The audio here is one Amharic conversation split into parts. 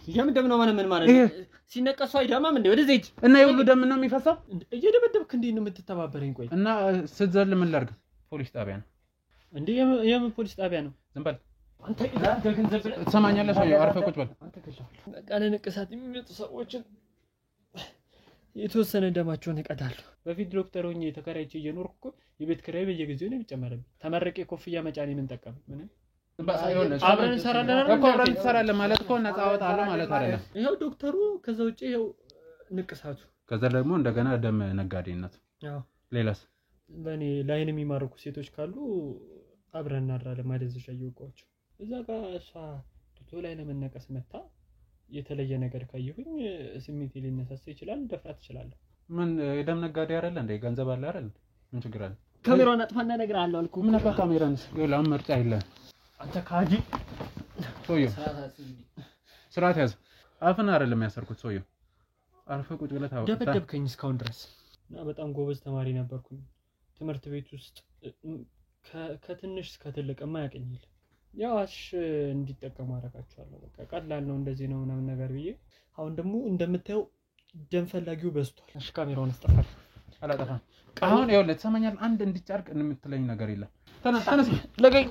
የምን ነው ምን ማለት ሲነቀሱ አይደማም እንዴ ወደዚህ ሂድ እና ይሁሉ ደም ነው የሚፈሳው እየደበደብክ እንዴ ነው የምትተባበረኝ ቆይ እና ስትዘል ምን ላድርግ ፖሊስ ጣቢያ ነው እንዴ የምን ፖሊስ ጣቢያ ነው ዝም በል አንተ ገንዘብ ትሰማኛለህ ሰው አርፈህ ቁጭ በል በቃ ለንቅሳት የሚመጡ ሰዎችን የተወሰነ ደማቸውን ይቀዳሉ በፊት ዶክተር ሆኜ ተከራይቼ እየኖርኩ የቤት ኪራይ በየጊዜው ነው የሚጨመረው ተመረቄ ኮፍያ መጫኔ ምን ጠቀም ምን አብረን እንሰራለን እኮ አብረን እንሰራለን ማለት እኮ ነፃ ወጣለሁ ማለት አይደለም ይሄው ዶክተሩ ከዛ ውጪ ይሄው ንቅሳቱ ከዛ ደግሞ እንደገና ደም ነጋዴነት አዎ ሌላስ በኔ ላይን የሚማርኩ ሴቶች ካሉ አብረን እናድራለን ማደዝሻ ይወቋቸው እዛ ጋር እሷ ቶቶ ላይ ለመነቀስ መጣ የተለየ ነገር ካየሁኝ ስሜቴ ሊነሳሳ ይችላል ደፍራት ይችላል ምን የደም ነጋዴ አይደለ እንዴ ገንዘብ አለ አይደል ምን ችግር አለ ካሜራውን አጥፋና ነገር አለው አልኩ ምን አባ ካሜራንስ ይላም ምርጫ አይደለም አንተ ካጂ ሶዮ ስራት ያዝ አፍና አይደለም ያሰርኩት ሶዮ አርፈ ቁጭ ብለህ ታውቃለህ ደበደብከኝ እስካሁን ድረስ እና በጣም ጎበዝ ተማሪ ነበርኩኝ ትምህርት ቤት ውስጥ ከትንሽ እስከ ትልቅ ማያቀኝል ያዋሽ እንዲጠቀሙ አረጋቸዋለሁ በቃ ቀላል ነው እንደዚህ ነው ምናምን ነገር ብዬ አሁን ደግሞ እንደምታየው ደም ፈላጊው በዝቷል እሺ ካሜራውን አስጠፋል አላጠፋም አሁን ይኸውልህ ተሰማኛል አንድ እንዲጫርቅ የምትለኝ ነገር የለም ተነስ ለገኝ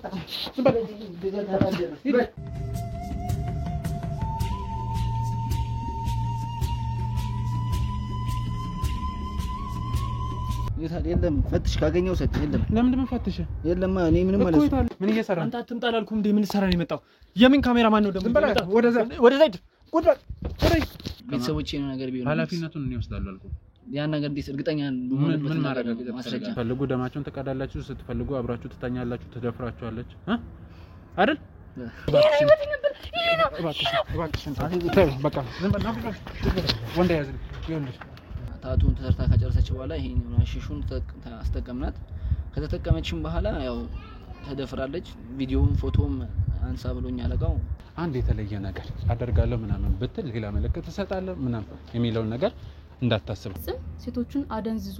የለም ፈትሽ ካገኘው ሰጥ የለም ለምን ፈትሽ የለም እኔ ምንም ማለት ምን እየሰራ አንተ አትምጣላልኩም እንዴ ምን ሰራ ነው የመጣው የምን ካሜራማን ነው ደግሞ ወደዛ ሂድ ቁጭ በል ቤተሰቦቼ ነው ነገር ቢሆን ኃላፊነቱን እኔ ወስዳለሁ አልኩ ያን ነገር እንዴት እርግጠኛ ምን ማረጋገጥ ፈልጉ ደማቸውን ተቀዳላችሁ ስትፈልጉ አብራችሁ ትተኛላችሁ ትደፍራችኋለች አይደል በቃ ወንድ ያዝልኝ ይኸውልሽ ታቱን ተሰርታ ከጨረሰች በኋላ ይሄን አሽሹን አስተቀምናት ከተጠቀመችም በኋላ ያው ተደፍራለች ቪዲዮም ፎቶም አንሳ ብሎኝ አለቃው አንድ የተለየ ነገር አደርጋለሁ ምናምን ብትል ሌላ መልእክት ተሰጣለህ ምናምን የሚለው ነገር እንዳታስብ ሴቶቹን አደንዝዞ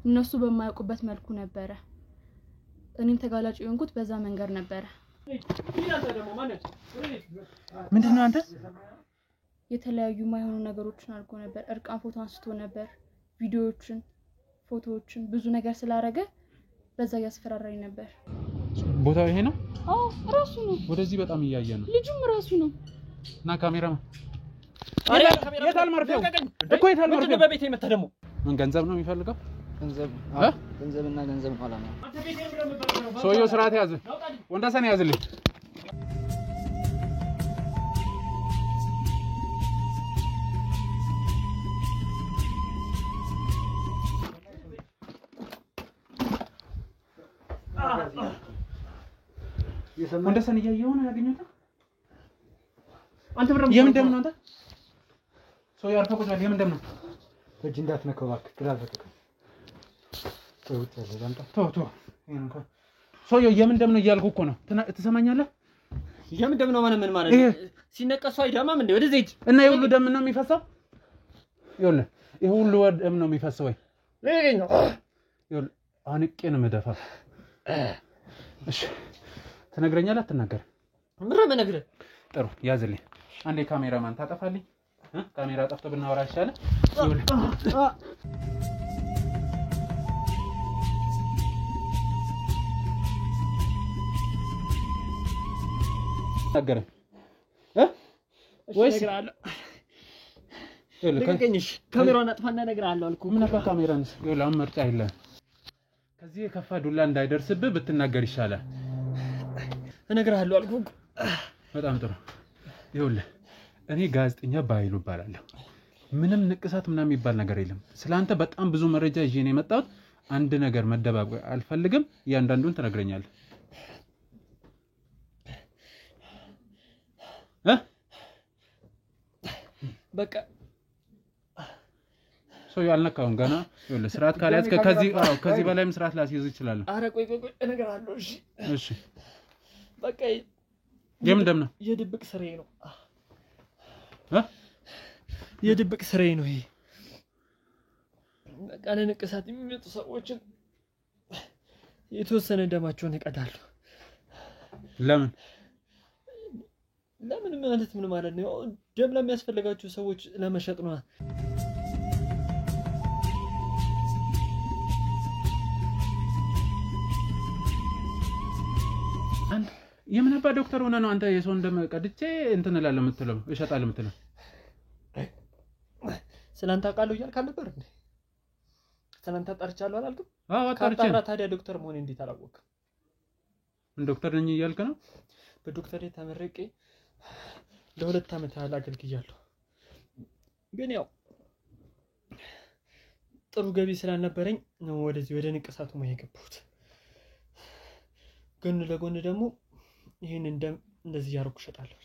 እነሱ በማያውቁበት መልኩ ነበር እኔም ተጋላጭ የሆንኩት በዛ መንገር ነበር ምንድነው አንተ የተለያዩ ማይሆኑ ነገሮችን አድርጎ ነበር እርቃን ፎቶ አንስቶ ነበር ቪዲዮዎችን ፎቶዎችን ብዙ ነገር ስላረገ በዛ ያስፈራራኝ ነበር ቦታው ይሄ ነው አዎ ራሱ ነው ወደዚህ በጣም እያየ ነው ልጁም ራሱ ነው እና ካሜራማ የታል ማርፊያው እኮ የታል ማርፊያው በቤቴ መጣ ደግሞ ምን ገንዘብ ነው የሚፈልገው ገንዘብና ገንዘብ ኋላ ነው ሶዮ ስራት ያዝ ወንዳሰን ያዝልኝ ወንዳሰን እያየው ነው ያገኘሁት አንተ ብረም የምን ደም ነው አንተ ሶዮ አርፈ ቁጭ በል የምን ደም ነው እጅ እንዳትነካው እባክህ ትላልቅ ቶ ሶዮ የምን ደም ነው እያልኩ እኮ ነው ትሰማኛለህ የምን ደም ነው ምን ማለት ሲነቀሱ አይደማም እንዴ ወደዚህ ሂድ እና ይሁሉ ደም ነው የሚፈሳው ይኸውልህ ይሁሉ ደም ነው የሚፈሰው ወይ ለገኝ ይኸውልህ አንቄ ነው መደፋ እሺ ትነግረኛለህ አትናገር ምንም ነግረህ ጥሩ ያዝልኝ አንዴ ካሜራማን ታጠፋልኝ ካሜራ ጠፍቶ ብናወራ ይሻላል ነገር ወይስ ለከኝሽ ካሜራውን አጥፋና ነገር አለው አልኩ ምን አባ ካሜራንስ ይላም ምርጫ አይደለም ከዚህ የከፋ ዱላ እንዳይደርስብህ ብትናገር ይሻላል እነግርሃለሁ አልኩ በጣም ጥሩ ይኸውልህ እኔ ጋዜጠኛ ባይሉ እባላለሁ ምንም ንቅሳት ምናምን የሚባል ነገር የለም ስላንተ በጣም ብዙ መረጃ ይዤ ነው የመጣሁት አንድ ነገር መደባበቅ አልፈልግም ያንዳንዱን ትነግረኛለህ በቃ ሰው ያልነካውን ገና ይኸውልህ ስርዓት ካልያዝከ ከዚህ በላይም ስርዓት ላስይዝ ይችላል አረ ቆይ እነግርሃለሁ እሺ በቃ የምን ደም ነው የድብቅ ስራዬ ነው የድብቅ ስራዬ ነው ይሄ በቃ ለንቅሳት የሚመጡ ሰዎችን የተወሰነ ደማቸውን ይቀዳሉ ለምን ለምን ማለት ምን ማለት ነው? ደም ለሚያስፈልጋቸው ሰዎች ለመሸጥ ነው። አንተ የምን አባ ዶክተር ሆነ ነው አንተ የሰው ደም ቀድቼ እንትን እላለሁ የምትለው እሸጣለሁ የምትለው? ስላንተ አውቃለሁ እያልክ አልነበር እንዴ? ስላንተ ጠርቻለሁ አላልኩም? አዎ አጣርቼ። ታዲያ ዶክተር መሆኔ እንዴት አላወቅም? ዶክተር ነኝ እያልክ ነው? በዶክተሬ ተመረቄ ለ2 ዓመት ያህል አገልግያለሁ። ግን ያው ጥሩ ገቢ ስላልነበረኝ ነው ወደዚህ ወደ ንቅሳቱ ሙያ የገባሁት። ግን ለጎን ደግሞ ይሄንን ደም እንደዚህ ያርኩ እሸጣለሁ።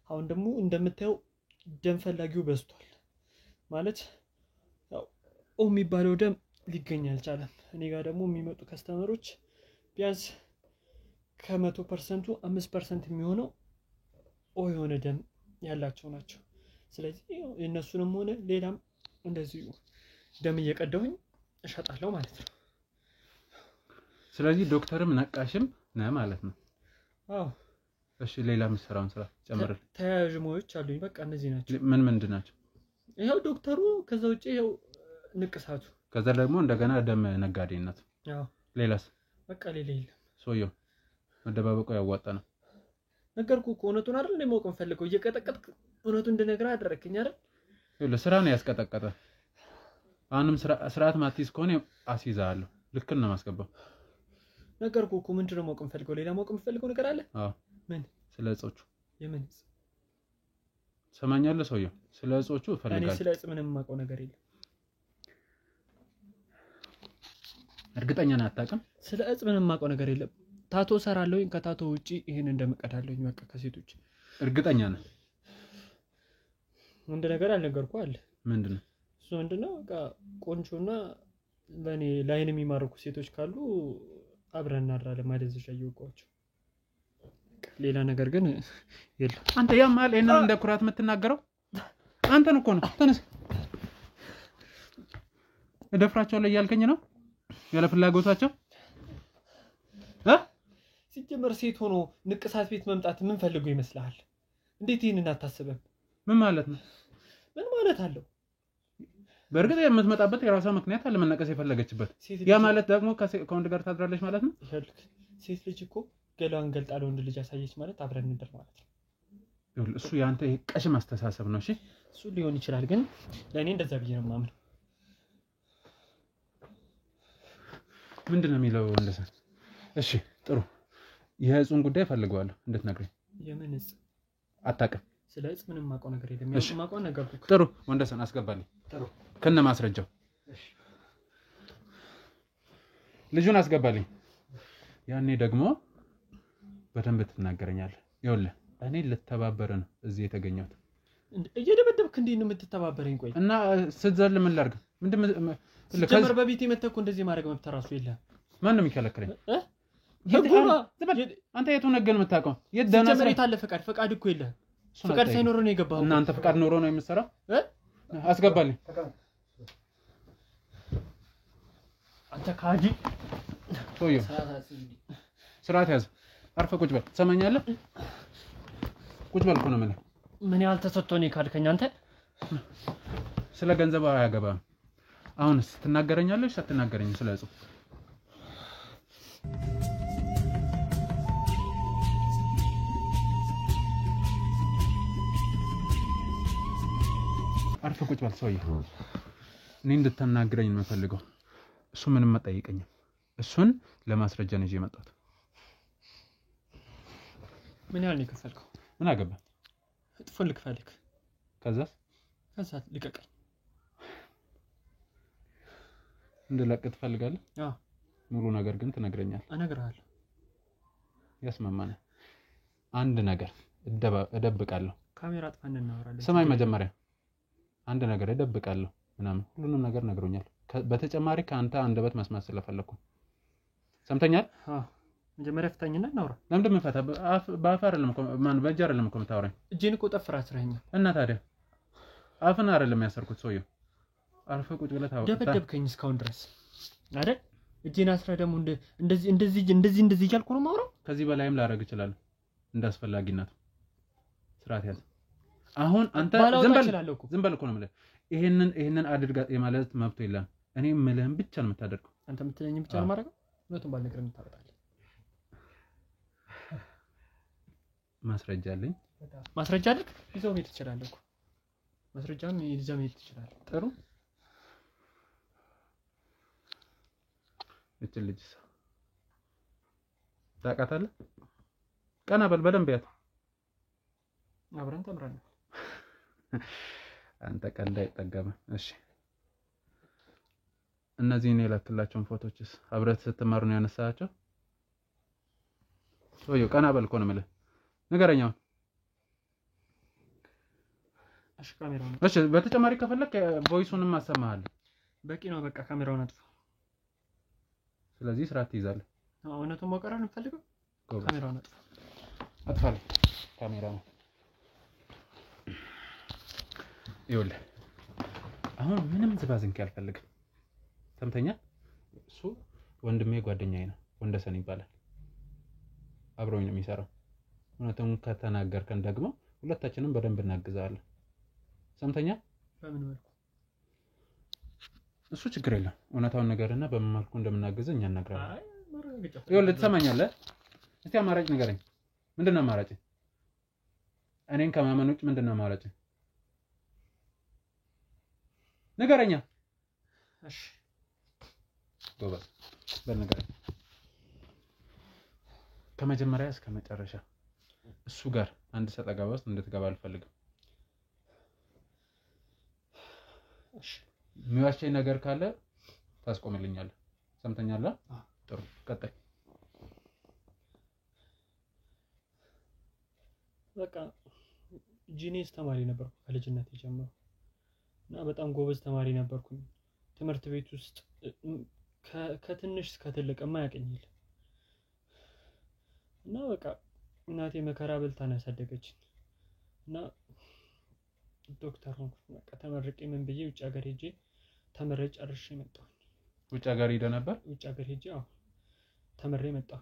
አሁን ደግሞ እንደምታየው ደም ፈላጊው በዝቷል። ማለት ያው የሚባለው ደም ሊገኝ አልቻለም። እኔ ጋር ደግሞ የሚመጡ ከስተመሮች ቢያንስ ከ100% 5% የሚሆነው የሆነ ደም ያላቸው ናቸው። ስለዚህ የነሱንም ሆነ ሌላም እንደዚሁ ደም እየቀደውኝ እሸጣለሁ ማለት ነው። ስለዚህ ዶክተርም ነቃሽም ነህ ማለት ነው? አዎ። እሺ ሌላ የምትሰራውን ስራ ጨምርልኝ። ተያያዥ ሙያዎች አሉኝ። በቃ እነዚህ ናቸው። ምንድን ናቸው? ይኸው ዶክተሩ፣ ከዛ ውጪ ይኸው ንቅሳቱ፣ ከዛ ደግሞ እንደገና ደም ነጋዴነት። አዎ። ሌላስ? በቃ ሌላ የለም። ሰውየው መደባበቁ ያዋጣ ነው። ነገርኩህ እኮ እውነቱን አይደል እንደ ማወቅ የምፈልገው? እየቀጠቀጥክ እውነቱን እንድነግርህ አደረክኝ አይደል? ይኸውልህ ስራ ነው ያስቀጠቀጠ። አሁንም ስርዓት ማትይዝ ከሆነ አስይዝሃለሁ። ልክ ነው የማስገባው። ነገርኩህ እኮ ምንድን ነው ማወቅ የምፈልገው? ሌላ ማወቅ የምፈልገው ነገር አለ? አዎ። ምን? ስለ እጾቹ። የምን እጽ? ሰማኛለህ ሰውየው? ስለ እጾቹ እፈልጋለሁ። እኔ ስለ እጽ ምንም የማውቀው ነገር የለም። እርግጠኛ ነህ አታውቅም? ስለ እጽ ምንም የማውቀው ነገር የለም። ታቶ ሰራለሁኝ። ከታቶ ውጪ ይሄን እንደምቀዳለሁኝ። በቃ ከሴቶች። እርግጠኛ ነህ? ወንድ ነገር አልነገርኩህ አለ። ምንድነው እሱ? ምንድነው? በቃ ቆንጆና ለኔ ላይን የሚማርኩ ሴቶች ካሉ አብረን እናድራለን። ማደዝሻ እየወቋቸው። ሌላ ነገር ግን የለም። አንተ ያማል እኔን እንደ ኩራት የምትናገረው አንተን እኮ ነው። ተነስ። እደፍራቸዋለሁ እያልከኝ ነው? ያለ ፍላጎታቸው ሲጀመር ሴት ሆኖ ንቅሳት ቤት መምጣት ምን ፈልጎ ይመስልሃል? እንዴት ይሄንን አታስበም? ምን ማለት ነው? ምን ማለት አለው? በእርግጥ የምትመጣበት የራሷ ምክንያት አለ፣ መነቀስ የፈለገችበት። ያ ማለት ደግሞ ከወንድ ጋር ታድራለች ማለት ነው? ይፈልክ ሴት ልጅ እኮ ገላዋን ገልጣ ለወንድ ልጅ አሳየች ማለት አብረን እንደር ማለት ነው። እሱ ያንተ ቀሽም አስተሳሰብ ነው። እሺ እሱ ሊሆን ይችላል፣ ግን ለእኔ እንደዛ ብዬ ነው የማምነው። ምንድነው የሚለው እንደዛ? እሺ ጥሩ። የእጹን ጉዳይ ፈልገዋለሁ እንድትነግረኝ። የምን እጽ? አታውቅም? ስለ እጽ ምንም የማውቀው ነገር የለም። የማውቀው ነገር እኮ። ጥሩ ወንደሰን አስገባልኝ። ጥሩ ከነ ማስረጃው። እሺ ልጁን አስገባልኝ። ያኔ ደግሞ በደንብ ትናገረኛለህ። ይኸውልህ እኔ ልተባበር ነው እዚህ የተገኘሁት። እየደበደብክ እንዴት ነው የምትተባበረኝ? ቆይ እና ስትዘል ምን ላድርግ? ምንድነው ጀመር በቤት የመተኩ እንደዚህ ማድረግ መብት ራሱ የለም። ማን ነው የሚከለክለኝ? አንተ የቱን ህግ ነው የምታውቀው? የት ደህና ጀመር የታለ ፈቃድ እኮ የለህ። ፈቃድ ሳይኖር ነው የገባኸው። እና አንተ ፈቃድ ኖሮ ነው የምትሰራው? አስገባልኝ። አንተ ካዲ ሰውዬው ስርዓት ያዝ። አርፈህ ቁጭ በል። ትሰማኛለህ? ቁጭ በል እኮ ነው የምልህ። ምን ያህል ተሰጥቶኝ ካልከኝ አንተ ስለ ገንዘብ አያገባም። አሁንስ ትናገረኛለሽ አትናገረኝም? ስለ እጹ አርፈህ ቁጭ በል ሰውዬው። እኔ እንድትናገረኝ ነው የምፈልገው። እሱ ምንም አጠይቀኝም። እሱን ለማስረጃ ነው ይዤ የመጣሁት። ምን ያህል ነው የከፈልከው? ምን አገባ? እጥፉን ልክፈልክ። ከዛ ልቀቀኝ። እንድለቅ ትፈልጋለህ? አዎ። ሙሉ ነገር ግን ትነግረኛለህ? እነግርሃለሁ። ያስማማናል። አንድ ነገር እደብቃለሁ። ካሜራ አጥፋን እናወራለን። ስማኝ፣ መጀመሪያ አንድ ነገር እደብቃለሁ ምናምን ሁሉንም ነገር ነግሮኛል። በተጨማሪ ከአንተ አንደበት መስማት ስለፈለኩ ሰምተኛል? አዎ። መጀመሪያ ፍታኝና እናውራ። ለምን እንደምፈታ በአፍ አይደለም እኮ ማን በእጅ አይደለም እኮ የምታወራኝ። እጄን እኮ ጠፍራ አስረኸኛል። እና ታዲያ አፍን አይደለም ያሰርኩት ሰውዬው። አርፈህ ቁጭ ብለህ ታወራ። ደበደብከኝ እስካሁን ድረስ አይደል? እጄን አስረህ ደግሞ እንደዚህ እያልኩ ነው የማወራው። ከዚህ በላይም ላደርግ እችላለሁ። እንዳስፈላጊነቱ ስርዓት ያዝ። አሁን አንተ ዝም በል እኮ ነው የምልህ። ይሄንን አድርጋ የማለት መብት የለም። እኔ የምልህን ብቻ ነው የምታደርገው። አንተ የምትለኝን ብቻ ነው የማደርገው። እውነቱን ባልነግርህ የምታወጣለህ። ማስረጃ አለኝ። ማስረጃ አለህ? ይዘው መሄድ ትችላለህ እኮ። ማስረጃም ይዘው መሄድ ትችላለህ። ጥሩ። እቺ ልጅ ታውቃታለህ? ቀና በል በደንብ ያት። አብረን ተምረን አንተ ቀልድ አይጠገምም። እሺ እነዚህን የላክላቸውን ፎቶችስ አብረት ስትማሩ ነው ያነሳቸው? ወዮ ቀና በል እኮ ነው የምልህ። ንገረኝ አሁን። እሺ ካሜራውን። እሺ በተጨማሪ ከፈለክ ቮይሱንም አሰማሃለሁ። በቂ ነው። በቃ ካሜራውን አጥፋ። ስለዚህ ስርዓት ትይዛለህ። እውነቱን ማውቀር ነው የምፈልገው። ካሜራውን አጥፋ። አጥፋለሁ ካሜራውን። ይኸውልህ አሁን ምንም ዝባዝንኬ አልፈልግም። ሰምተኛል? እሱ ወንድሜ ጓደኛዬ ነው፣ ወንደሰን ይባላል። አብሮኝ ነው የሚሰራው። እውነቱን ከተናገርከን ደግሞ ሁለታችንም በደንብ እናግዛለን። ሰምተኛል? በምን መልኩ? እሱ ችግር የለም። እውነታውን ነገርና በምን መልኩ እንደምናግዝህ እኛ እናግራለን። አይ ማረጋገጫ። ይኸውልህ ትሰማኛለህ? እስቲ አማራጭ ንገረኝ። ምንድነው አማራጭ? እኔን ከማመን ውጭ ምንድነው አማራጭ? ንገረኛ። እሺ ጎበዝ በነገረኝ። ከመጀመሪያ እስከ መጨረሻ እሱ ጋር አንድ ሰጣ ገባ ውስጥ እንድትገባ አልፈልግም። እሺ የሚዋሸኝ ነገር ካለ ታስቆምልኛለህ። ሰምተኛለህ? ጥሩ ቀጥል። በቃ ጂኒስ ተማሪ ነበርኩ ከልጅነት ጀምሮ እና በጣም ጎበዝ ተማሪ ነበርኩኝ። ትምህርት ቤት ውስጥ ከትንሽ እስከ ትልቅ የማያውቀኝ እና በቃ እናቴ መከራ በልታ ነው ያሳደገችኝ እና ዶክተር ሆንኩ። በቃ ተመርቄ ምን ብዬ ውጭ ሀገር ሄጄ ተመሬ ጨርሼ መጣሁ። ውጭ ሀገር ሄደ ነበር? ውጭ ሀገር ሄጄ ተመሬ መጣሁ።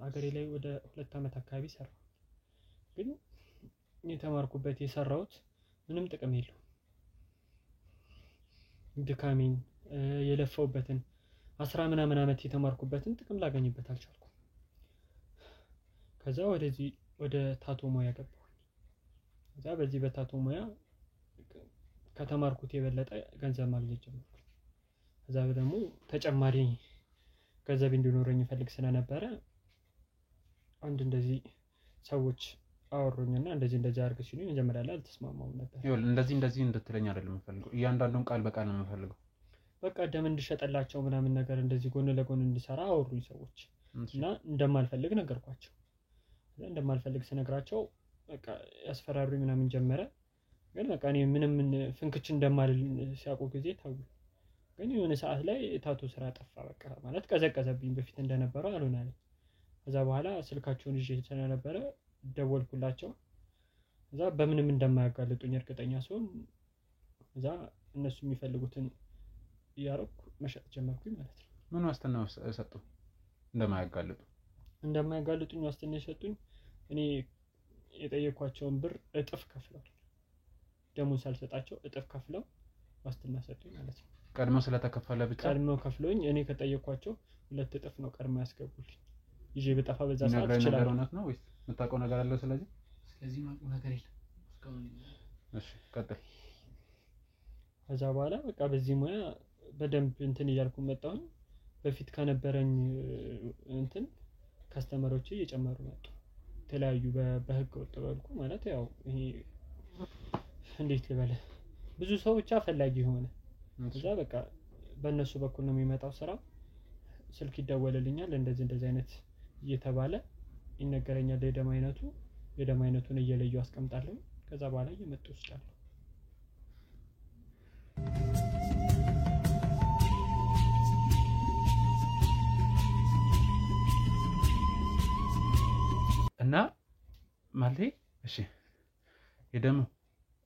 ሀገሬ ላይ ወደ 2 አመት አካባቢ ሰራሁ። ግን የተማርኩበት የሰራሁት ምንም ጥቅም የለውም። ድካሜን የለፈውበትን 10 ምናምን አመት የተማርኩበትን ጥቅም ላገኝበት አልቻልኩም። ከዛ ወደ ታቶ ሙያ ገባሁ። ከዛ በዚህ በታቶ ሙያ ከተማርኩት የበለጠ ገንዘብ ማግኘት ጀመርኩ። ከዛ ደግሞ ተጨማሪ ገንዘብ እንዲኖረኝ ፈልግ ስለነበረ አንድ እንደዚህ ሰዎች አወሩኝና እንደዚህ አድርግ ሲሉኝ መጀመሪያ ላይ አልተስማማሁም ነበር። ይኸውልህ እንደዚህ እንድትለኝ አይደለም የምፈልገው። እያንዳንዱን ቃል በቃል ነው የምፈልገው። በቃ ደም እንድሸጠላቸው ምናምን ነገር እንደዚህ ጎን ለጎን እንድሰራ አወሩኝ ሰዎች እና እንደማልፈልግ ነገርኳቸው። እንደማልፈልግ ስነግራቸው በቃ ያስፈራሩኝ ምናምን ጀመረ። ግን በቃ እኔ ምንም ፍንክች እንደማልል ሲያውቁ ጊዜ ታው። ግን የሆነ ሰዓት ላይ ታቶ ስራ ጠፋ። በቃ ማለት ቀዘቀዘብኝ። በፊት እንደነበረው አልሆነልኝ። ከዛ በኋላ ስልካቸውን ይዤ ስለነበረ ደወልኩላቸው። ከዛ በምንም እንደማያጋልጡኝ እርግጠኛ ስሆን ከዛ እነሱ የሚፈልጉትን ያረኩ መሸጥ ጀመርኩኝ ማለት ነው። ምን ዋስትና ሰጡ? እንደማያጋልጡኝ ዋስትና የሰጡኝ እኔ የጠየኳቸውን ብር እጥፍ ከፍለው ደሞዝ ሳልሰጣቸው እጥፍ ከፍለው ዋስትና ሰጡኝ ማለት ነው። ቀድሞ ስለተከፈለ ብቻ ቀድሞ ከፍሎኝ እኔ ከጠየኳቸው 2 እጥፍ ነው ቀድሞ ያስገቡልኝ። ይዤ በጠፋ በዛ ሰዓት ይችላል ነው ወይስ የምታውቀው ነገር አለ? ስለዚህ ማውቀው ነገር የለም እስካሁን። እሺ ቀጥል። ከዛ በኋላ በቃ በዚህ ሙያ በደንብ እንትን እያልኩ መጣሁ። በፊት ከነበረኝ እንትን ካስተመሮቼ እየጨመሩ መጡ። የተለያዩ በህግ ወጥ መልኩ ማለት ያው ይሄ እንዴት ልበለ ብዙ ሰው ብቻ ፈላጊ ሆነ። ከዛ በቃ በእነሱ በኩል ነው የሚመጣው ስራ። ስልክ ይደወልልኛል እንደዚህ አይነት እየተባለ ይነገረኛል። የደም አይነቱን እየለዩ አስቀምጣለሁ። ከዛ በኋላ እየመጡ ወስዳለሁ። እና ማለት እሺ የደም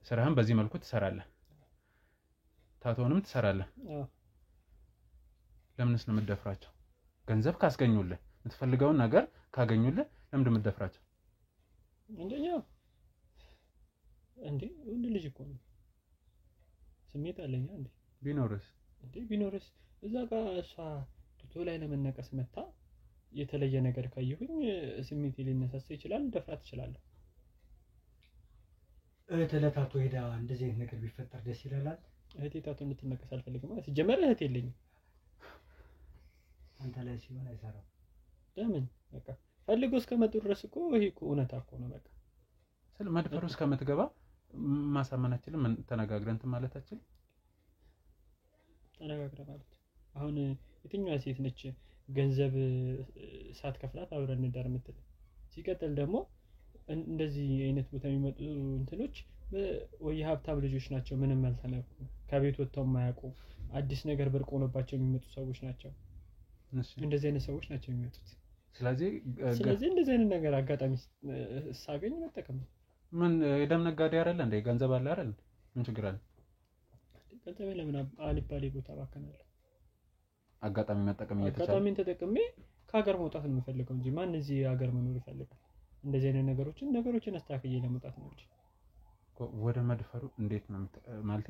ስራህን በዚህ መልኩ ትሰራለህ፣ ታቶንም ትሰራለህ። ለምንስ ነው የምትደፍራቸው? ገንዘብ ካስገኙልህ፣ የምትፈልገውን ነገር ካገኙልህ ለምን እንደምትደፍራቸው? እንደኛ እንዴ ወንድ ልጅ እኮ ነው ስሜት አለኝ እንዴ ቢኖርስ እዛ ጋር እሷ ቱቶ ላይ ለመነቀስ መታ የተለየ ነገር ካየሁኝ ስሜቴ ሊነሳሳ ይችላል ደፍራት እችላለሁ እህቴ ሄዳ እንደዚህ አይነት ነገር ቢፈጠር ደስ ይላል እህቴ ታቶ እንድትነቀስ አልፈልግም ማለት ሲጀመር እህቴ የለኝም አንተ ላይ ሲሆን አይሰራም ለምን በቃ ፈልገው እስከመጡ ድረስ እኮ ይሄ እኮ እውነታ እኮ ነው በቃ ስለ መድፈሩ እስከምትገባ ማሳመናችንም ተነጋግረን ማለታችን ተነጋግረ ማለት አሁን የትኛዋ ሴት ነች ገንዘብ ሳትከፍላት አብረን እንዳር የምትል ሲቀጥል ደግሞ እንደዚህ አይነት ቦታ የሚመጡ እንትኖች ወይ ሀብታም ልጆች ናቸው ምንም ያልተነኩ ከቤት ወጥተው የማያውቁ አዲስ ነገር ብርቅ ሆኖባቸው የሚመጡ ሰዎች ናቸው እንደዚህ አይነት ሰዎች ናቸው የሚመጡት ስለዚህ እንደዚህ አይነት ነገር አጋጣሚ ሳገኝ መጠቀም ምን የደም ነጋዴ አይደል እንዴ ገንዘብ አለ አይደል ምን ችግር አለ ገንዘብ ለምን አልባሌ ቦታ ባከናል አጋጣሚ መጠቀም እየተቻለ አጋጣሚን ተጠቅሜ ከሀገር መውጣት ነው የምፈልገው እንጂ ማን እዚህ ሀገር መኖር ይፈልጋል እንደዚህ አይነት ነገሮችን አስተካክዬ ለመውጣት ነው እንጂ ወደ መድፈሩ እንዴት ነው ማለት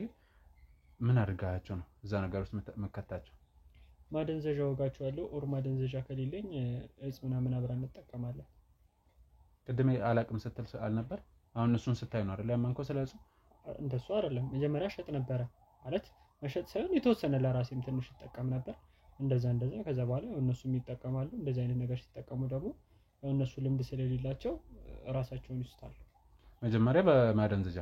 ምን አድርጋቸው ነው እዛ ነገር ውስጥ መከታቸው ማደንዘዣ ወጋቸዋለሁ ኦር ማደንዘዣ ከሌለኝ እጽ ምናምን አብረን እንጠቀማለን ቅድሜ አላቅም ስትል አልነበር አሁን እሱን ስታይ ነው አይደል ያመንከው ስለሱ እንደሱ አይደለም መጀመሪያ ሸጥ ነበር ማለት መሸጥ ሳይሆን የተወሰነ ለራሴም ትንሽ ተጠቀም ነበር እንደዛ ከዛ በኋላ እነሱም ይጠቀማሉ እንደዚህ አይነት ነገር ሲጠቀሙ ደግሞ እነሱ ልምድ ስለሌላቸው ራሳቸውን ይስታሉ መጀመሪያ በማደንዘዣ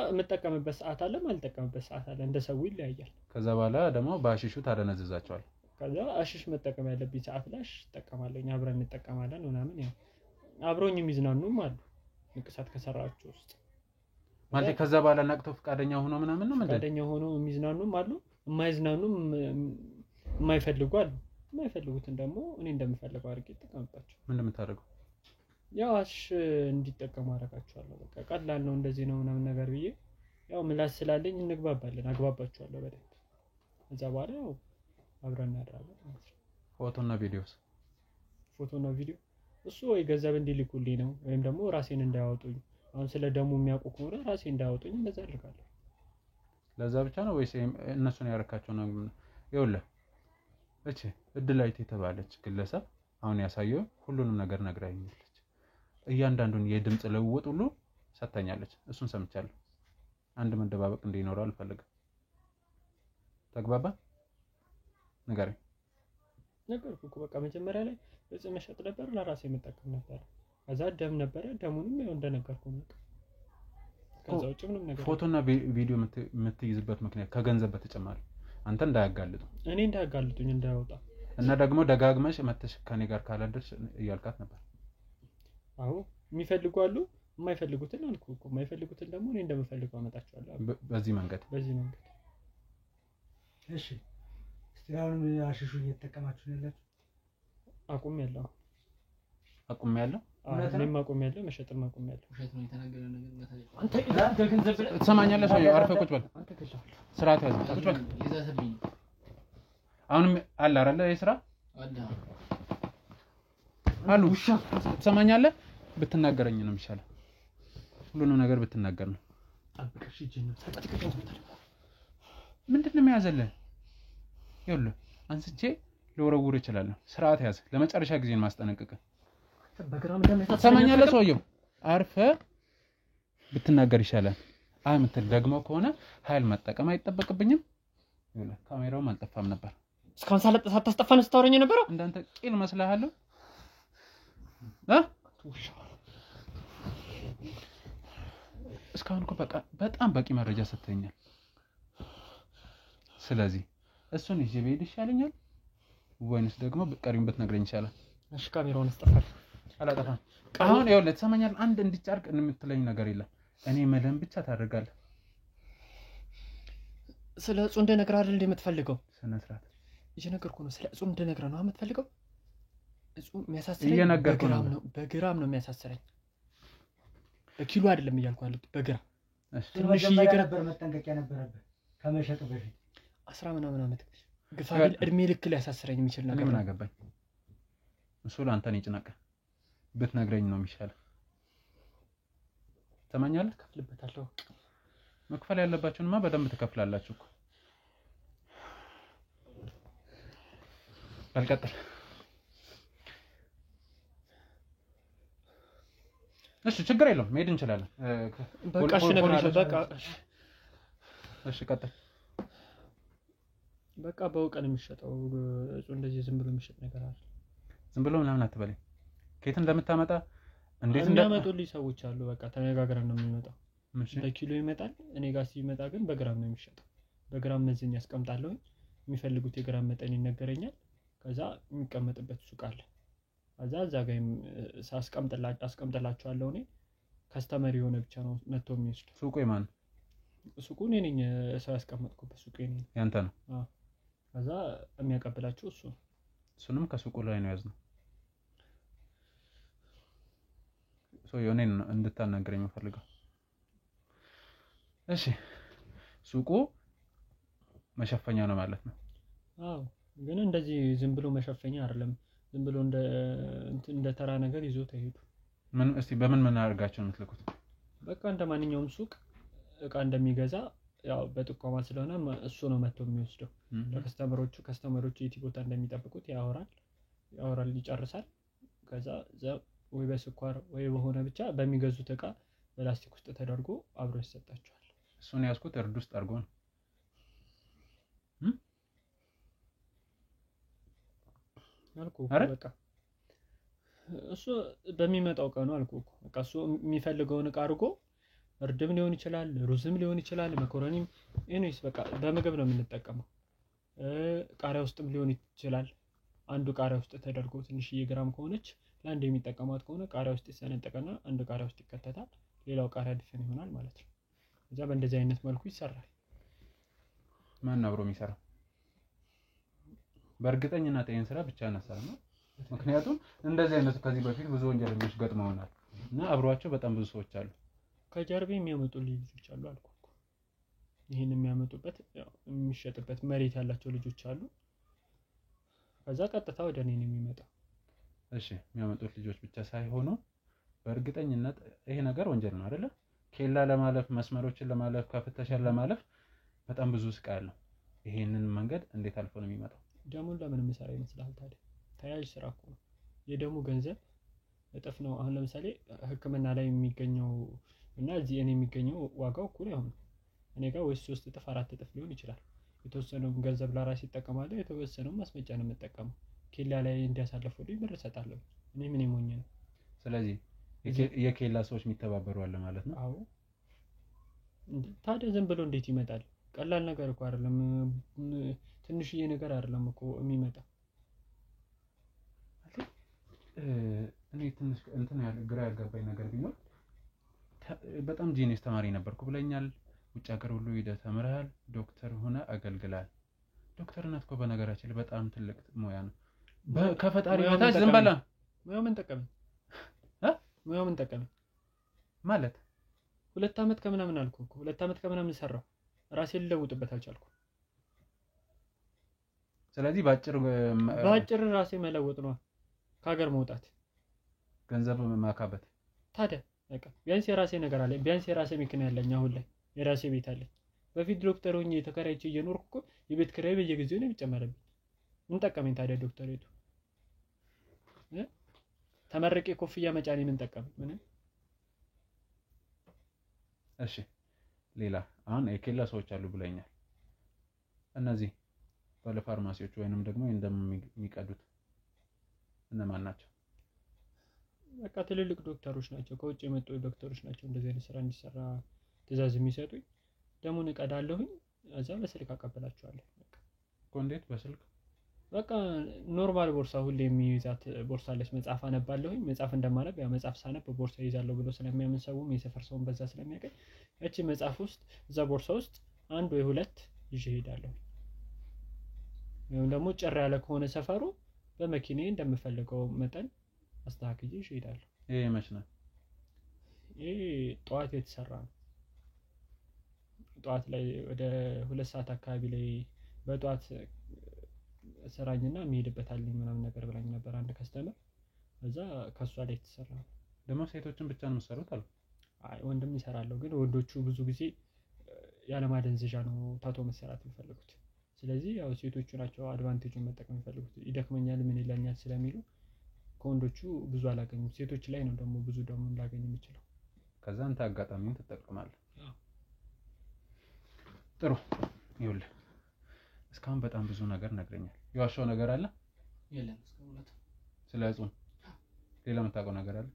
የምጠቀምበት ሰዓት አለ ማልጠቀምበት ሰዓት አለ እንደ ሰው ይለያያል ከዛ በኋላ ደግሞ በአሽሹ ታደነዝዛቸዋል ከዛ አሽሽ መጠቀም ያለብኝ ሰዓት ላይ ተጠቀማለሁ አብረን እንጠቀማለን ምናምን ያው አብሮኝ የሚዝናኑም አሉ ንቅሳት ከሰራቸው ውስጥ ማለት ከዛ በኋላ ነቅቶ ፈቃደኛ ሆኖ ምናምን ነው ፈቃደኛ ሆኖ የሚዝናኑም አሉ የማይዝናኑም የማይፈልጉ አሉ የማይፈልጉትን ደግሞ እኔ እንደምፈልገው አድርጌ ተጠቀምባቸው ምን እንደምታደርገው ያው አሽ እንዲጠቀሙ አደርጋቸዋለሁ በቃ ቀላል ነው እንደዚህ ነው ምናምን ነገር ብዬ ያው ምላስ ስላለኝ እንግባባለን አግባባቸዋለሁ በደንብ እዛ በኋላ ያው አብረን እናድራለን ማለት ነው ፎቶና ቪዲዮ እሱ ወይ ገንዘብ እንዲልኩልኝ ነው ወይም ደግሞ ራሴን እንዳያወጡኝ አሁን ስለ ደሙ የሚያውቁ ከሆነ ራሴን እንዳያወጡኝ እንደዛ አድርጋለሁ ለዛ ብቻ ነው ወይስ እነሱን ያረካቸው ነው ይኸውልህ እቺ እድላይት የተባለች ግለሰብ አሁን ያሳየው ሁሉንም ነገር ነግራኛለች እያንዳንዱን የድምጽ ለውጥ ሁሉ ሰጣኛለች እሱን ሰምቻለሁ አንድ መደባበቅ እንዲኖር አልፈልግም ተግባባ ነገርኩ እኮ በቃ መጀመሪያ ላይ እዚህ መሸጥ ነበር ለራሴ መጠቀም ነበር ከዛ ደም ነበር ደሙንም ያው እንደነገርኩ ነው ከዛ ውጭ ምንም ነገር ፎቶና ቪዲዮ የምትይዝበት ምክንያት ከገንዘብ በተጨማሪ አንተ እንዳያጋልጡኝ እንዳያወጣ እና ደግሞ ደጋግመሽ መተሽ ከኔ ጋር ካላደርሽ እያልካት ነበር አዎ የሚፈልጉ አሉ የማይፈልጉትን አልኩ እኮ የማይፈልጉትን ደግሞ እኔ እንደምፈልገው አመጣቸዋለሁ በዚህ መንገድ እሺ እስቲራውን አሽሹ እየተጠቀማችሁ ነው ያላችሁ አቁሜያለሁ እኔም አቁሜያለሁ መሸጥም አቁሜያለሁ ውሸት ነው የተናገረው ነገር አንተ ገንዘብ ትሰማኛለህ ሰውዬው አርፈህ ቁጭ በል ስርዓት ያዝ ቁጭ በል ይዛተብኝ አሁንም አለ አይደለ የስራ አሉ ውሻ ትሰማኛለህ ብትናገረኝ ነው የሚሻለው ሁሉንም ነገር ብትናገር ነው አብቀሽ ጂን ምንድነው የሚያዘልህ ይኸውልህ አንስቼ ልወረውር እችላለሁ ስርዓት ያዝ ለመጨረሻ ጊዜ ማስጠነቅቀ በግራም እንደምታሰማኝ ትሰማኛለህ ሰውዬው አርፈህ ብትናገር ይሻላል አምጥተህ ደግሞ ከሆነ ኃይል መጠቀም አይጠበቅብኝም ይኸውልህ ካሜራውም አልጠፋም ነበር እስካሁን ሳታስጠፋ ነው ስታወራኝ ነበር እንዳንተ ቂል መስለሃለሁ እስካሁን እኮ በጣም በቂ መረጃ ሰጥተኛል ስለዚህ እሱን ይዤ ብሄድ ይሻለኛል ወይንስ ደግሞ ቀሪውን ብትነግረኝ ይሻላል እሺ ካሜራውን አስጠፋል አላጠፋም አሁን ይኸውልህ ትሰማኛለህ አንድ እንዲጫርቅ የምትለኝ ነገር የለም እኔ መለም ብቻ ታደርጋለህ ስለ እጹ እንደነግርህ አይደል የምትፈልገው ስነ ስርዓት እየነገርኩህ ነው ስለ እጹ እንደነግርህ ነው የምትፈልገው እጹ የሚያሳስረኝ በግራም ነው የሚያሳስረኝ በኪሎ አይደለም እያልኩ ያለሁት በግራም ትንሽ ነበር መጠንቀቂያ ነበረበት ከመሸጥ በፊት 10 ምናምን አመት ግፋቢል እድሜ ልክ ሊያሳስረኝ የሚችል ነገር ምን አገባኝ እሱ ላንተ ነው ይጭናቀ ብትነግረኝ ነው የሚሻለው ትሰማኛለህ? ከፍልበታለሁ። መክፈል ያለባችሁንማ በደንብ ትከፍላላችሁ እኮ። አልቀጥል። እሺ ችግር የለውም መሄድ እንችላለን። በቃ እሺ እነግርሃለሁ። በቃ እሺ ቀጥል። በቃ በውቀን የሚሸጠው እጹ እንደዚህ ዝም ብሎ የሚሸጥ ነገር አለ። ዝም ብሎ ምናምን አትበለኝ። ከየት እንደምታመጣ እንዴት እንደሚያመጡልኝ ሰዎች አሉ። በቃ ተነጋግረን ነው የሚመጣው። እሺ በኪሎ ይመጣል። እኔ ጋር ሲመጣ ግን በግራም ነው የሚሸጠው። በግራም መዝኝ ያስቀምጣለሁ። የሚፈልጉት የግራም መጠን ይነገረኛል። ከዛ የሚቀመጥበት ሱቅ አለ። ከዛ እዛ ጋርም አስቀምጥላቸዋለሁ። እኔ ከስተመር የሆነ ብቻ ነው መጥቶ የሚወስድ። ሱቁ የማን ነው? ሱቁ እኔ ነኝ ሰው ያስቀመጥኩበት ሱቁ እኔ ነኝ። ያንተ ነው? አዎ። ከዛ የሚያቀብላቸው እሱ ነው። እሱንም ከሱቁ ላይ ነው ያዝነው። እኔን እንድታናግረኝ የምፈልገው። እሺ ሱቁ መሸፈኛ ነው ማለት ነው? አዎ። ግን እንደዚህ ዝም ብሎ መሸፈኛ አይደለም። ዝም ብሎ እንደ ተራ ነገር ይዞ ተሄዱ። ምን እስቲ በምን አድርጋችሁ ነው የምትልኩት? በቃ እንደ ማንኛውም ሱቅ እቃ እንደሚገዛ ያው በጥቆማ ስለሆነ እሱ ነው መጥቶ የሚወስደው። ከስተመሮቹ የት ቦታ እንደሚጠብቁት ያወራል ይጨርሳል። ከዛ ወይ በስኳር ወይ በሆነ ብቻ በሚገዙት እቃ በላስቲክ ውስጥ ተደርጎ አብሮ ይሰጣቸዋል። እሱን ያዝኩት እርድ ውስጥ አድርጎ ነው አልኩህ። በቃ እሱ በሚመጣው ቀኑ አልኩህ እኮ በቃ እሱ የሚፈልገውን እቃ አድርጎ እርድም ሊሆን ይችላል፣ ሩዝም ሊሆን ይችላል፣ መኮረኒም ኤኒዌይስ በቃ በምግብ ነው የምንጠቀመው። ቃሪያ ውስጥም ሊሆን ይችላል። አንዱ ቃሪያ ውስጥ ተደርጎ ትንሽዬ ግራም ከሆነች ለአንድ የሚጠቀማት ከሆነ ቃሪያ ውስጥ ይሰነጠቀና አንዱ ቃሪያ ውስጥ ይከተታል። ሌላው ቃሪያ ድፍን ይሆናል ማለት ነው። እዛ በእንደዚህ አይነት መልኩ ይሰራል። ማን አብሮ የሚሰራው? በእርግጠኝነት ይሄን ስራ ብቻ ነሳል ነው። ምክንያቱም እንደዚህ አይነቱ ከዚህ በፊት ብዙ ወንጀለኞች ገጥመውናል እና አብሯቸው በጣም ብዙ ሰዎች አሉ። ከጀርባ የሚያመጡ ልጆች አሉ አልኩህ እኮ። ይሄን የሚያመጡበት የሚሸጥበት መሬት ያላቸው ልጆች አሉ። ከዛ ቀጥታ ወደ እኔ ነው የሚመጣው። እሺ የሚያመጡት ልጆች ብቻ ሳይሆኑ በእርግጠኝነት ይሄ ነገር ወንጀል ነው አይደለ? ኬላ ለማለፍ መስመሮችን ለማለፍ ከፍተሻን ለማለፍ በጣም ብዙ ስቃይ አለው። ይሄንን መንገድ እንዴት አልፎ ነው የሚመጣው? ደሙን ለምን የምሰራ ይመስላል ታዲያ? ተያያዥ ስራ እኮ ነው። የደሙ ገንዘብ እጥፍ ነው። አሁን ለምሳሌ ሕክምና ላይ የሚገኘው እና እዚህ እኔ የሚገኘው ዋጋው እኩል አይሆንም። እኔ ጋር ወይስ 3 እጥፍ 4 እጥፍ ሊሆን ይችላል። የተወሰነውን ገንዘብ ለራሴ እጠቀማለሁ፣ የተወሰነውን ማስመጫ ነው የምጠቀመው። ኬላ ላይ እንዲያሳልፉልኝ ብር እሰጣለሁ። እኔ ምን ሞኝ ነው? ስለዚህ የኬላ ሰዎች የሚተባበሩ አለ ማለት ነው? አዎ። ታዲያ ዝም ብሎ እንዴት ይመጣል? ቀላል ነገር እኮ አይደለም። ትንሽዬ ነገር አይደለም እኮ የሚመጣው። እኔ ትንሽ እንትን ግራ ያጋባኝ ነገር ቢኖር በጣም ጂኒየስ ተማሪ ነበርኩ ብለኛል። ውጭ ሀገር ሁሉ ሄደህ ተምረሃል፣ ዶክተር ሆነ አገልግላል። ዶክተርነት እኮ በነገራችን ላይ በጣም ትልቅ ሙያ ነው። ከፈጣሪ በታች ዝም በላ። ሙያው ምን ጠቀመኝ? ሙያው ምን ጠቀመኝ ማለት 2 አመት ከምናምን አልኩህ እኮ 2 አመት ከምናምን ሰራው፣ ራሴን ልለውጥበት አልቻልኩም። ስለዚህ ባጭር ራሴ መለወጥ ነው፣ ከሀገር መውጣት፣ ገንዘብ ማካበት። ታዲያ በቃ ቢያንስ የራሴ ነገር አለኝ፣ ቢያንስ የራሴ መኪና ያለኝ፣ አሁን ላይ የራሴ ቤት አለኝ። በፊት ዶክተር ሆኜ ተከራይቼ እየኖርኩ እኮ የቤት ኪራይ በየጊዜው ነው የሚጨመርብኝ። ምን ጠቀመኝ ታዲያ ዶክተሬቱ? ተመረቄ ኮፍያ መጫኔ ምን ጠቀመኝ? ምንም። እሺ ሌላ አሁን የኬላ ሰዎች አሉ ብለኛል። እነዚህ ባለ ፋርማሲዎች ወይንም ደግሞ እንደሚቀዱት እነማን ናቸው? በቃ ትልልቅ ዶክተሮች ናቸው፣ ከውጭ የመጡ ዶክተሮች ናቸው። እንደዚህ አይነት ስራ እንዲሰራ ትዕዛዝ የሚሰጡኝ። ደሙን እቀዳለሁኝ፣ እዛ በስልክ አቀበላቸዋለሁ። በቃ እንዴት በስልክ? በቃ ኖርማል ቦርሳ ሁሌ የሚይዛት ቦርሳ አለች። መጽሐፍ አነባለሁኝ። መጽሐፍ እንደማነብ ያ መጽሐፍ ሳነብ ቦርሳ ይዛለሁ ብሎ ስለሚያምን ሰውም የሰፈር ሰውም በዛ ስለሚያውቀኝ ያቺ መጽሐፍ ውስጥ እዛ ቦርሳ ውስጥ 1 ወይ 2 ይዤ እሄዳለሁ። ወይም ደግሞ ጭር ያለ ከሆነ ሰፈሩ በመኪናዬ እንደምፈልገው መጠን አስተካክዬ ይዤ እሄዳለሁ። ይሄ መች ነው? ይሄ ጠዋት የተሰራ ነው። ጠዋት ላይ ወደ 2 ሰዓት አካባቢ ላይ በጠዋት ስራኝና የሚሄድበታልኝ ምናምን ነገር ብላኝ ነበር አንድ ከስተመር። እዛ ከሷ ላይ የተሰራ ነው። ደግሞ ሴቶችን ብቻ ነው የምትሰሩት አሉ? አይ ወንድም ይሰራለሁ ግን ወንዶቹ ብዙ ጊዜ ያለማደንዘዣ ነው ታቶ መሰራት የሚፈልጉት። ስለዚህ ያው ሴቶቹ ናቸው አድቫንቴጁን መጠቀም የሚፈልጉት። ይደክመኛል ምን ይለኛል ስለሚሉ ከወንዶቹ ብዙ አላገኙም። ሴቶች ላይ ነው ደግሞ ብዙ ደግሞ ላገኝ የምችለው። ከዛ አንተ አጋጣሚውን ትጠቀማለህ። ጥሩ ይኸውልህ እስካሁን በጣም ብዙ ነገር ነግረኛል። የዋሻው ነገር አለ የለም እስካሁን ስለ ጾም ሌላ የምታውቀው ነገር አለ?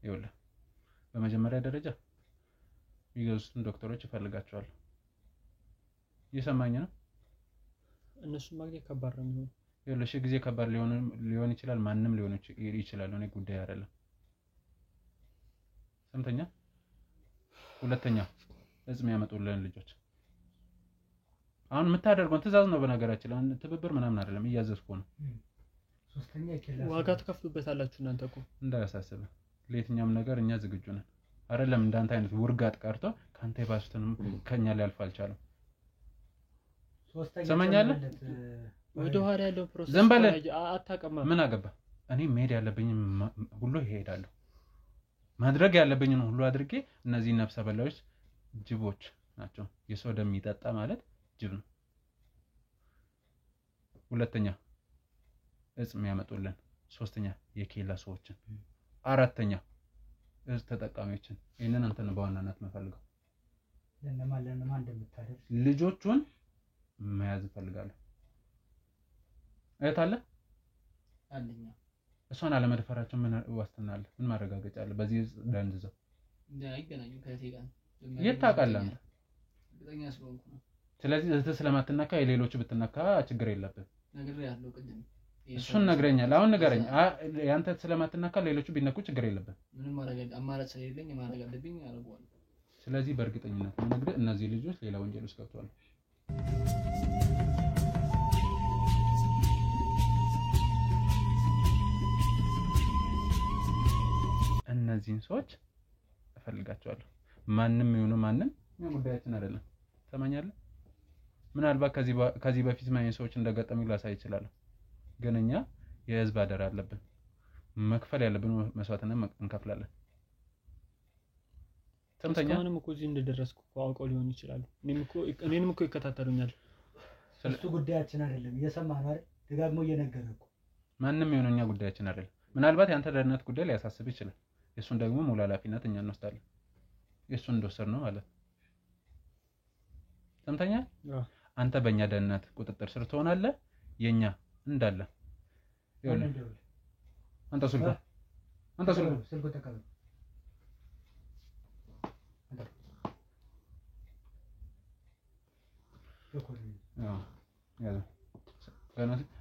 ይኸውልህ በመጀመሪያ ደረጃ የሚገዙትን ዶክተሮች እፈልጋቸዋለሁ። እየሰማኝ ነው? እነሱን ማግኘት ከባድ ነው የሚሆነው። ይኸውልህ እሺ ጊዜ ከባድ ሊሆን ይችላል። ማንም ሊሆን ይችላል። እኔ ጉዳይ አይደለም። ሰምተኛ። ሁለተኛ እጽ የሚያመጡልን ልጆች አሁን የምታደርገውን ትእዛዝ ነው። በነገራችን ላይ ትብብር ምናምን አይደለም፣ እያዘዝኩ ነው። ሶስተኛ ይከላል። ዋጋ ትከፍሉበታላችሁ እናንተ እኮ። እንዳያሳስብህ ለየትኛውም ነገር እኛ ዝግጁ ነን። አይደለም እንዳንተ አይነት ውርጋጥ ቀርቶ ካንተ የባሱትንም ከኛ ሊያልፍ አልቻለም። ሶስተኛ ሰማኛለህ? ወደ ኋላ ያለው ፕሮሰስ ዝም በል። አታቀማ። ምን አገባ? እኔ መሄድ ያለብኝ ሁሉ ይሄዳለሁ። ማድረግ ያለብኝን ሁሉ አድርጌ እነዚህ ነፍሰ በላዎች ጅቦች ናቸው። የሰው ደም የሚጠጣ ማለት ጅብ ነው። ሁለተኛ እጽ የሚያመጡልን፣ ሶስተኛ የኬላ ሰዎችን፣ አራተኛ እጽ ተጠቃሚዎችን። ይሄንን አንተ ነው በዋናነት መፈልገው። ለነማን እንደምታደርግ ልጆቹን መያዝ ፈልጋለሁ። አይታለ አንደኛ እሷን አለመድፈራቸው ምን ዋስትና አለ? ምን ማረጋገጫ አለ? በዚህ ደንዝዘው አይገናኙ ከቴ ጋር የት ታውቃለህ አንተ? እርግጠኛ ስለሆንኩ ነው። ስለዚህ እህትህ ስለማትነካ የሌሎቹ ብትነካ ችግር የለብም። ነግሬሃለሁ ቅድም። እሱን ነግረኛል። አሁን ንገረኝ። ያንተ ስለማትነካ ሌሎቹ ቢነኩ ችግር የለብም። ምንም ማረጋገጥ አማራጭ ስለሌለኝ ማረጋገጥ አለብኝ አደርገዋለሁ። ስለዚህ በእርግጠኝነት የምነግርህ እነዚህ ልጆች ሌላ ወንጀል ውስጥ ገብተዋል። እነዚህን ሰዎች እፈልጋቸዋለሁ። ማንም ይሁን ማንም ጉዳያችን አይደለም። ተመኛለህ? ምናልባት ከዚህ በፊት ማየን ሰዎች እንደገጠሙ ላሳይ ይችላል። ግን እኛ የህዝብ አደራ አለብን። መክፈል ያለብን መስዋዕትነት እንከፍላለን። ሰምተኛ እስካሁንም እኮ እዚህ እንደደረስኩ አውቀው ሊሆን ይችላል። እኔንም እኮ ይከታተሉኛል። እሱ ጉዳያችን አይደለም። እየሰማህ ነው አይደል? ደጋግሞ እየነገረህ እኮ። ማንም ይሁን እኛ ጉዳያችን አይደለም። ምናልባት ያንተ ደህንነት ጉዳይ ሊያሳስብ ይችላል። የሱን ደግሞ ሙሉ ኃላፊነት እኛ እንወስዳለን። የሱን እንደወሰድ ነው ማለት ሰምተኛ። አንተ በእኛ ደህንነት ቁጥጥር ስር ትሆናለህ። የኛ እንዳለ ይኸውልህ አንተ ስልኩ ተቀበል።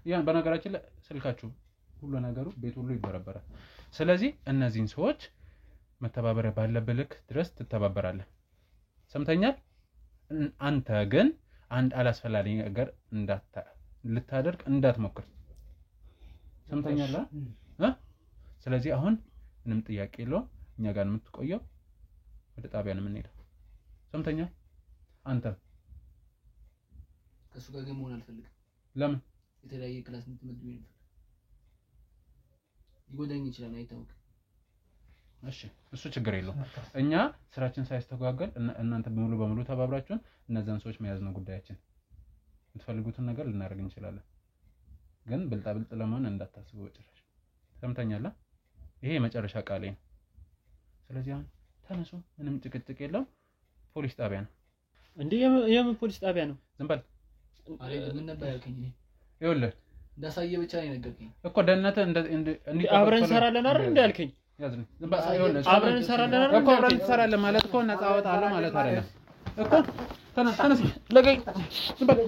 ያን በነገራችን ላይ ስልካችሁ ሁሉ ነገሩ ቤት ሁሉ ይበረበራል። ስለዚህ እነዚህን ሰዎች መተባበሪያ ባለብህ ልክ ድረስ ትተባበራለህ። ሰምተኛል። አንተ ግን አንድ አላስፈላጊ ነገር ልታደርግ እንዳትሞክር። ሰምተኛል? ስለዚህ አሁን ምንም ጥያቄ የለውም። እኛ ጋር የምትቆየው ወደ ጣቢያ ነው የምንሄደው። ሰምተኛል? አንተ ከሱ ጋር ግን መሆን አልፈልግም። ለምን? የተለያየ ክላስ እንድትመድብ ነው። ይጎዳኝ ይችላል አይታወቅም። እሺ እሱ ችግር የለውም። እኛ ስራችን ሳይስተጓገል እናንተ ሙሉ በሙሉ ተባብራችሁን እነዛን ሰዎች መያዝ ነው ጉዳያችን። የምትፈልጉትን ነገር ልናደርግ እንችላለን። ግን ብልጣብልጥ ለማን እንዳታስቡ በጭራሽ። ሰምተኛል? ይሄ የመጨረሻ ቃሌ ነው። ስለዚህ አሁን ተነሱ። ምንም ጭቅጭቅ የለው። ፖሊስ ጣቢያ ነው እንዴ? የምን ፖሊስ ጣቢያ ነው? ዝም በል። አሬ ምን ነበር ያልከኝ? ይኸውልህ እንዳሳየ ብቻ ነው የነገርከኝ እኮ ደህንነት እንዴ አብረን እንሰራለን አይደል እንዳልከኝ? ያዝኝ። ዝም በል። ይኸውልህ አብረን እንሰራለን አይደል እኮ አብረን እንሰራለን ማለት እኮ ነፃ አወጣለሁ ማለት አይደለም እኮ። ተነስ ለገኝ። ዝም በል።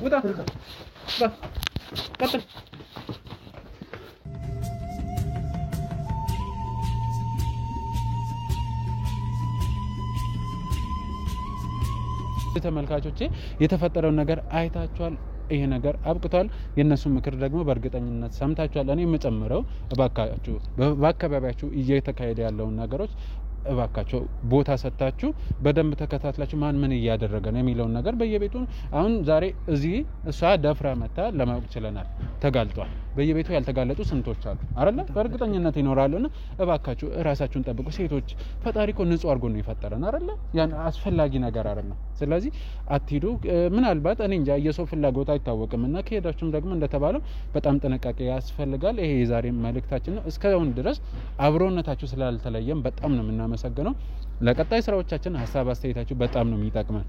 ውጣ። ቀጥል። ተመልካቾቼ የተፈጠረውን ነገር አይታችኋል። ይሄ ነገር አብቅቷል። የነሱ ምክር ደግሞ በእርግጠኝነት ሰምታችኋል። እኔ የምጨምረው እባካችሁ በአካባቢያችሁ እየተካሄደ ያለውን ነገሮች እባካችሁ ቦታ ሰጣችሁ በደንብ ተከታትላችሁ ማን ምን እያደረገ ነው የሚለውን ነገር በየቤቱ አሁን ዛሬ እዚህ እሷ ደፍራ መታ ለማወቅ ችለናል ተጋልጧል በየቤቱ ያልተጋለጡ ስንቶች አሉ አይደል በእርግጠኝነት ይኖራሉና እባካችሁ ራሳችሁን ጠብቁ ሴቶች ፈጣሪ እኮ ንጹህ አድርጎ ነው የፈጠረን አይደል ያን አስፈላጊ ነገር አይደለም ስለዚህ አትሂዱ ምናልባት እኔ እንጃ የሰው ፍላጎት አይታወቅምና ከሄዳችሁም ደግሞ እንደተባለው በጣም ጥንቃቄ ያስፈልጋል ይሄ የዛሬ መልእክታችን ነው እስካሁን ድረስ አብሮነታችሁ ስላልተለየም በጣም ነው የምናመሰግነው ለቀጣይ ስራዎቻችን ሐሳብ አስተያየታችሁ በጣም ነው የሚጠቅመን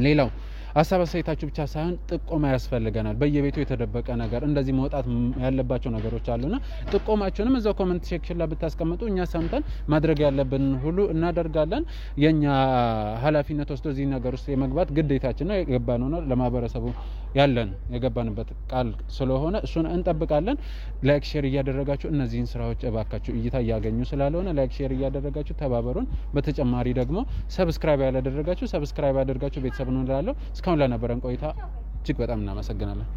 ሌላው ሐሳብ አስተያየታችሁ ብቻ ሳይሆን ጥቆማ ያስፈልገናል በየቤቱ የተደበቀ ነገር እንደዚህ መውጣት ያለባቸው ነገሮች አሉና ጥቆማችሁንም እዛው ኮሜንት ሴክሽን ላይ ብታስቀምጡ እኛ ሰምተን ማድረግ ያለብን ሁሉ እናደርጋለን የኛ ኃላፊነት ወስዶ እዚህ ነገር ውስጥ የመግባት ግዴታችን ነው የገባነው ነው ለማህበረሰቡ ያለን የገባንበት ቃል ስለሆነ እሱን እንጠብቃለን ላይክ ሼር እያደረጋችሁ እነዚህን ስራዎች እባካችሁ እይታ ያገኙ ስላልሆነ ላይክ ሼር እያደረጋችሁ ተባበሩን በተጨማሪ ደግሞ ሰብስክራይብ ያላደረጋችሁ ሰብስክራይብ አድርጋችሁ ቤተሰብ ነው እንላለን እስካሁን ለነበረን ቆይታ እጅግ በጣም እናመሰግናለን